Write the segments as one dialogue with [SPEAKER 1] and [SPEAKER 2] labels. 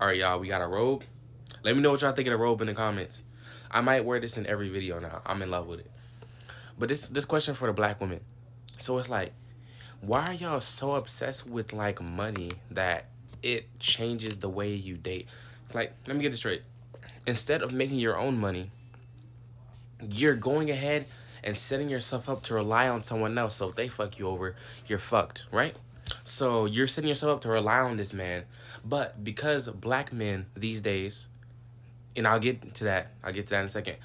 [SPEAKER 1] All right, y'all, we got a robe. Let me know what y'all think of the robe in the comments. I might wear this in every video now. I'm in love with it. But this question for the black women. So it's like, why are y'all so obsessed with like money that it changes the way you date? Like, let me get this straight. Instead of making your own money, you're going ahead and setting yourself up to rely on someone else. So if they fuck you over, you're fucked, right? So you're setting yourself up to rely on this man. But because black men these days, and I'll get to that in a second,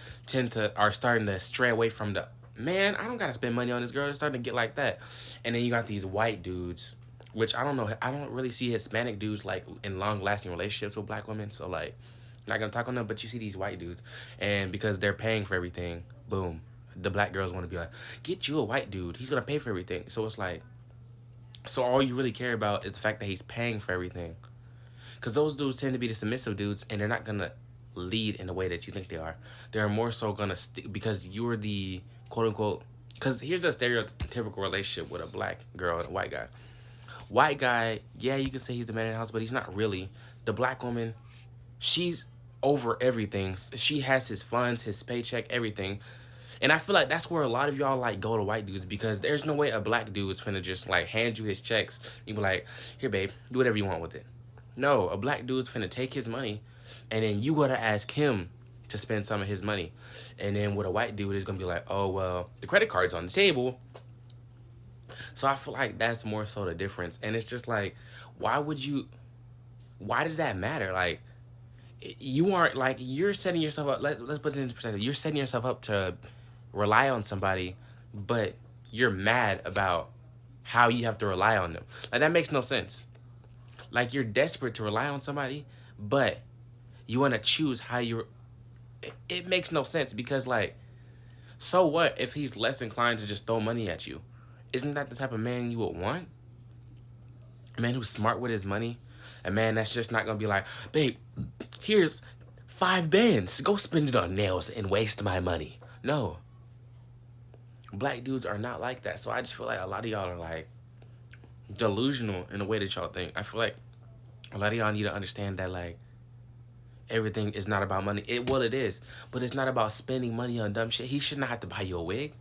[SPEAKER 1] are starting to stray away from the, man, I don't gotta spend money on this girl. It's starting to get like that. And then you got these white dudes, which I don't know, I don't really see Hispanic dudes like in long lasting relationships with black women. So like, not gonna talk on them, but you see these white dudes, and because they're paying for everything, boom, the black girls want to be like, get you a white dude, he's gonna pay for everything. So it's like, so all you really care about is the fact that he's paying for everything, because those dudes tend to be the submissive dudes, and they're not gonna lead in the way that you think they are. They're more so gonna because you're the quote unquote, because here's a stereotypical relationship with a black girl and a white guy. White guy, yeah, you can say he's the man in the house, but he's not really. The black woman, she's over everything. She has his funds, his paycheck, everything. And I feel like that's where a lot of y'all like go to white dudes, because there's no way a black dude is finna just like hand you his checks. You be like, here babe, do whatever you want with it. No, a black dude's finna take his money, and then you gotta ask him to spend some of his money. And then with a white dude, it's gonna be like, oh well, the credit card's on the table. So I feel like that's more so the difference. And it's just like, why does that matter? Like, you aren't like, you're setting yourself up, let's put it into perspective, you're setting yourself up to rely on somebody, but you're mad about how you have to rely on them. Like, that makes no sense. Like, you're desperate to rely on somebody, but you want to choose how you're, it makes no sense, because like, so what if he's less inclined to just throw money at you? Isn't that the type of man you would want? A man who's smart with his money? A man that's just not gonna be like, babe, here's 5 bands, go spend it on nails and waste my money. No. Black dudes are not like that. So I just feel like a lot of y'all are like delusional in the way that y'all think. I feel like a lot of y'all need to understand that like everything is not about money. Well, it is, but it's not about spending money on dumb shit. He should not have to buy you a wig.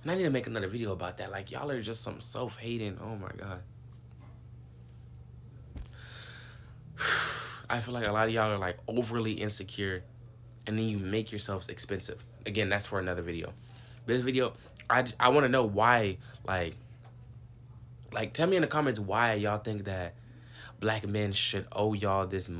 [SPEAKER 1] And I need to make another video about that. Like, y'all are just some self-hating. Oh my God. I feel like a lot of y'all are like overly insecure, and then you make yourselves expensive. Again, that's for another video. This video, I want to know why, like tell me in the comments why y'all think that black men should owe y'all this money.